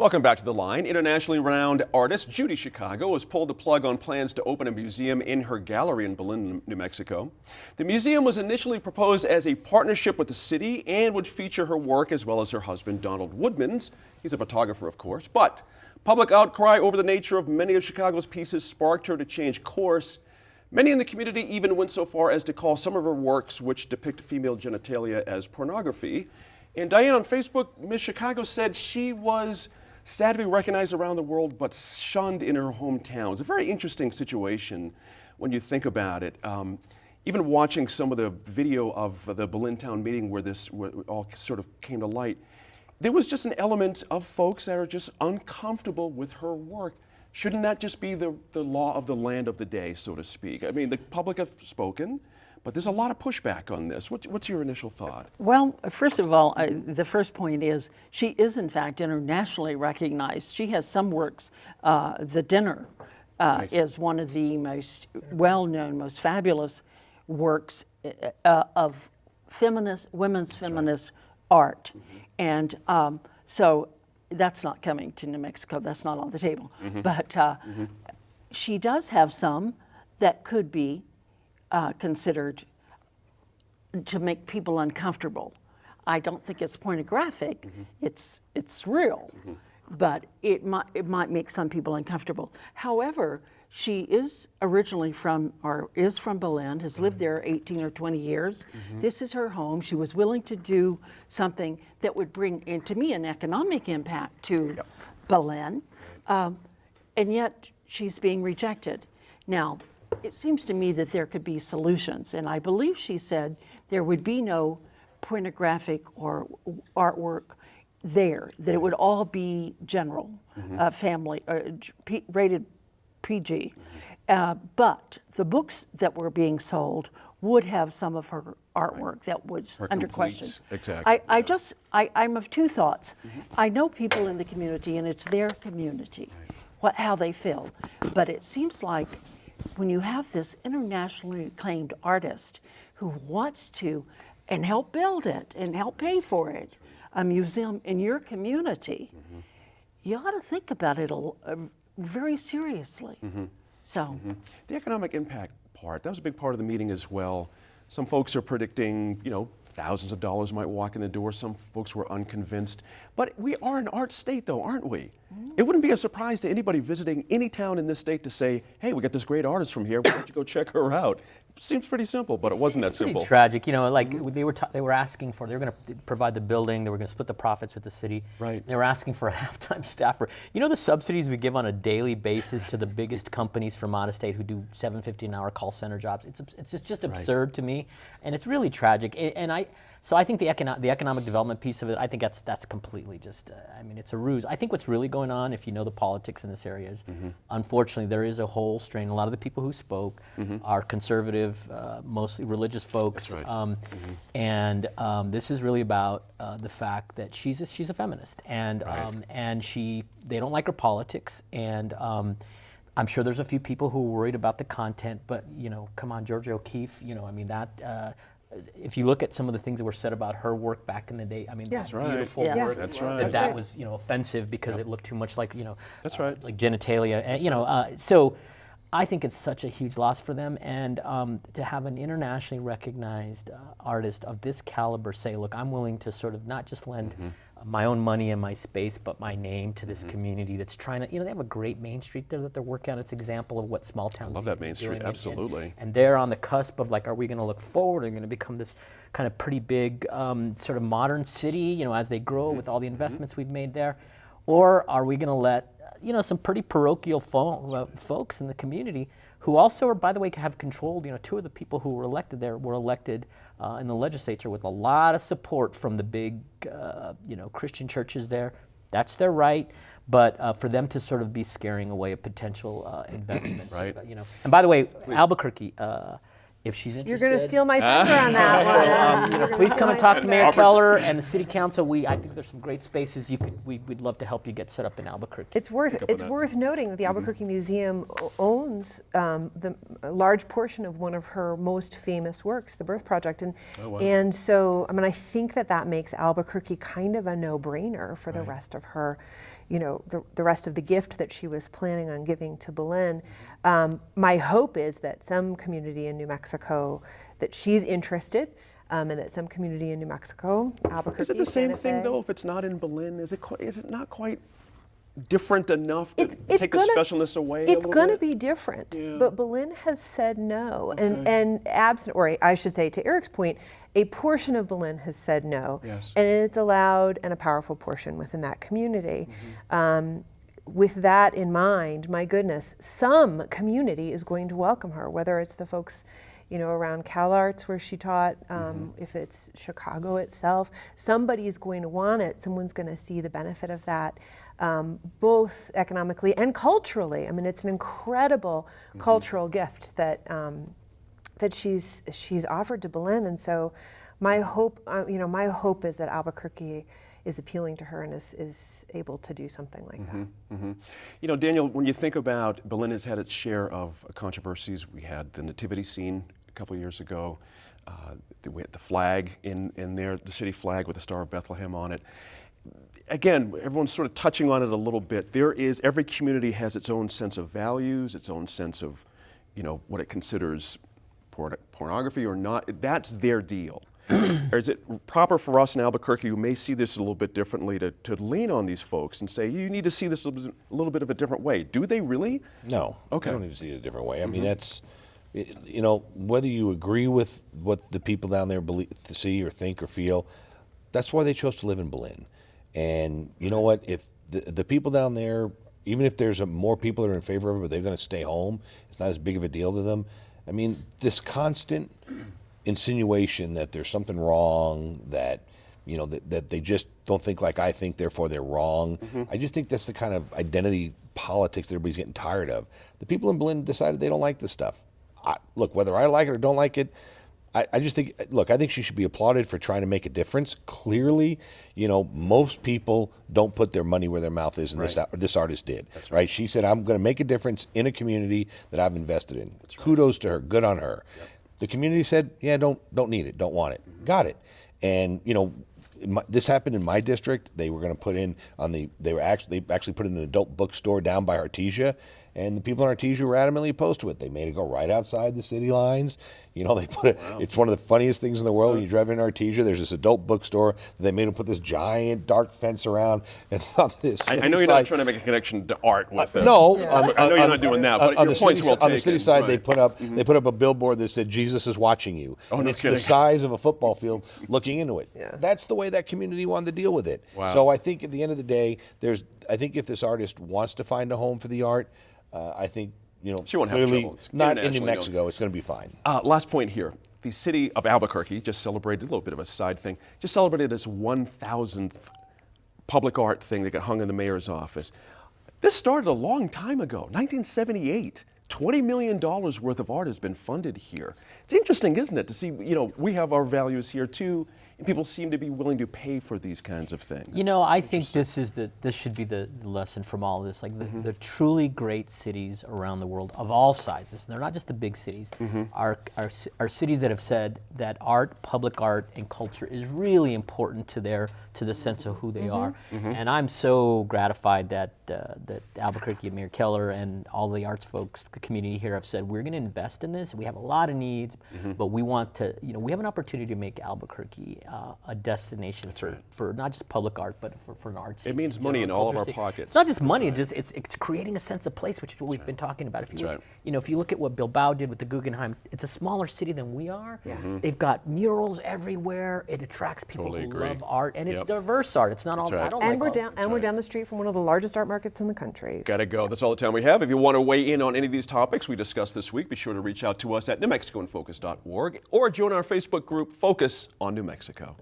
Welcome back to The Line. Internationally renowned artist Judy Chicago has pulled the plug on plans to open a museum in her gallery in Belen, New Mexico. The museum was initially proposed as a partnership with the city and would feature her work as well as her husband, Donald Woodman's. He's a photographer, of course, but public outcry over the nature of many of Chicago's pieces sparked her to change course. Many in the community even went so far as to call some of her works, which depict female genitalia, as pornography. And Diane on Facebook, Ms. Chicago said she was sad to be recognized around the world, but shunned in her hometown. It's a very interesting situation when you think about it. Even watching some of the video of the Belen town meeting where it all sort of came to light, there was just an element of folks that are just uncomfortable with her work. Shouldn't that just be the law of the land of the day, so to speak? I mean, the public have spoken, but there's a lot of pushback on this. What's your initial thought? Well, first of all, the first point is she is in fact internationally recognized. She has some works. The Dinner Nice. is one of the most well-known, most fabulous works of women's feminist art. And so that's not coming to New Mexico. That's not on the table. But she does have some that could be considered to make people uncomfortable. I don't think it's pornographic. It's real, but it might make some people uncomfortable. However, she is originally from Belen, has lived there 18 or 20 years. This is her home. She was willing to do something that would bring, to me, an economic impact to Belen, and yet she's being rejected. Now, it seems to me that there could be solutions, and I believe she said there would be no pornographic or artwork there, that it would all be general, family, rated PG. But the books that were being sold would have some of her artwork that was Her under completes. question. Exactly. I'm of two thoughts. I know people in the community, and it's their community, how they feel. But it seems like when you have this internationally acclaimed artist who wants to and help build it and help pay for it, a museum in your community, you ought to think about it very seriously. So, The economic impact part, that was a big part of the meeting as well. Some folks are predicting, thousands of dollars might walk in the door. Some folks were unconvinced. But we are an art state, though, aren't we? It wouldn't be a surprise to anybody visiting any town in this state to say, hey, we got this great artist from here. Why don't you go check her out? Seems pretty simple, but it wasn't that simple. Pretty tragic, like they were asking for, they were going to provide the building, they were going to split the profits with the city. Right. They were asking for a half-time staffer. The subsidies we give on a daily basis to the biggest companies from out of state who do $7.50 an hour call center jobs. It's just absurd to me, and it's really tragic. So I think the economic development piece of it, I think that's completely just, it's a ruse. I think what's really going on, if you know the politics in this area, is unfortunately there is a whole strain. A lot of the people who spoke are conservative, mostly religious folks. That's right. And this is really about the fact that she's a feminist, and they don't like her politics, and I'm sure there's a few people who are worried about the content, but come on, Georgia O'Keeffe, if you look at some of the things that were said about her work back in the day, that's beautiful work. That's right. That was offensive because it looked too much like That's right. like genitalia, and so I think it's such a huge loss for them, and to have an internationally recognized artist of this caliber say, look, I'm willing to sort of not just lend my own money and my space, but my name to this community that's trying to, they have a great Main Street there that they're working on. It's an example of what small towns love need that to be Main Street, doing. absolutely. And they're on the cusp of are we going to look forward? Are they going to become this kind of pretty big sort of modern city, as they grow with all the investments we've made there? Or are we going to let, some pretty parochial folks in the community who also are, by the way, have controlled, two of the people who were elected there were elected in the legislature with a lot of support from the big, Christian churches there. That's their right. But for them to sort of be scaring away a potential investment. Right. And by the way, Albuquerque, if she's interested. You're going to steal my thunder on that one. Please come and talk to Mayor Keller and the City Council. I think there's some great spaces we'd love to help you get set up in Albuquerque. It's worth noting that the Albuquerque Museum owns the a large portion of one of her most famous works, The Birth Project, and so I think that makes Albuquerque kind of a no-brainer for the rest of her the rest of the gift that she was planning on giving to Belen. My hope is that some community in New Mexico, that she's interested, and that some community in New Mexico, Albuquerque, Is it the same Santa thing Fe- though if it's not in Berlin? Is it not quite different enough to It's take the specialness away? It's going to be different, but Berlin has said no, and absent, or I should say, to Eric's point, a portion of Berlin has said no, Yes. and it's a loud and a powerful portion within that community. With that in mind, my goodness, some community is going to welcome her, whether it's the folks, around CalArts where she taught, if it's Chicago itself, somebody's going to want it. Someone's going to see the benefit of that, both economically and culturally. I mean, it's an incredible cultural gift that that she's offered to Belen, and so my hope, my hope is that Albuquerque is appealing to her and is able to do something like that. Daniel, when you think about Berlin has had its share of controversies. We had the nativity scene a couple of years ago. We had the flag in there, the city flag with the Star of Bethlehem on it. Again, everyone's sort of touching on it a little bit. Every community has its own sense of values, its own sense of, what it considers pornography or not. That's their deal. Or is it proper for us in Albuquerque, who may see this a little bit differently, to lean on these folks and say, you need to see this a little bit of a different way? Do they really? No. Okay. I don't need to see it a different way. I mean, that's, whether you agree with what the people down there see or think or feel, that's why they chose to live in Berlin. And you know what? If the people down there, even if there's more people that are in favor of it, but they're going to stay home, it's not as big of a deal to them. I mean, this constant insinuation that there's something wrong, that that they just don't think like I think, therefore they're wrong. I just think that's the kind of identity politics that everybody's getting tired of. The people in Berlin decided they don't like this stuff. Look, whether I like it or don't like it, I just think, I think she should be applauded for trying to make a difference. Clearly, most people don't put their money where their mouth is, and this artist did. That's right. She said, I'm going to make a difference in a community that I've invested in. That's right. Kudos to her. Good on her. Yep. The community said, yeah, don't need it, don't want it. Got it. And, this happened in my district. They were going to put in they actually put in an adult bookstore down by Artesia, and the people in Artesia were adamantly opposed to it. They made it go right outside the city lines. They put it. Wow. It's one of the funniest things in the world. When you drive in Artesia, there's this adult bookstore. They made them put this giant dark fence around, and on this. I know you're not trying to make a connection to art with it. No, I know you're not doing that. But on your the point's city, well on the city taken. side, Right. they put up a billboard that said Jesus is watching you, and no it's kidding. the size of a football field looking into it. Yeah. That's the way that community wanted to deal with it. Wow. So I think at the end of the day, I think if this artist wants to find a home for the art, I think She won't have clearly trouble. It's not in New internationally Mexico, it's going to be fine. Last point here. The city of Albuquerque just celebrated, a little bit of a side thing, just celebrated its 1,000th public art thing that got hung in the mayor's office. This started a long time ago, 1978. $20 million worth of art has been funded here. It's interesting, isn't it, to see, we have our values here too, and people seem to be willing to pay for these kinds of things. I think this should be the lesson from all of this. Like the truly great cities around the world of all sizes, they're not just the big cities, are cities that have said that art, public art, and culture is really important to the sense of who they are. And I'm so gratified that Albuquerque, Mayor Keller, and all the arts folks, the community here have said, we're going to invest in this. We have a lot of needs, but we want to, we have an opportunity to make Albuquerque a destination for not just public art, but for an art scene. It means money in all of our pockets. It's not just money, it's creating a sense of place, which is what we've been talking about. If you look at what Bilbao did with the Guggenheim, it's a smaller city than we are. They've got murals everywhere. It attracts people who love art, and it's diverse art. It's not all. I don't And like we're down the street from one of the largest art markets in the country. Gotta go. That's all the time we have. If you want to weigh in on any of these topics we discussed this week, be sure to reach out to us at newmexicoinfocus.org or join our Facebook group, Focus on New Mexico.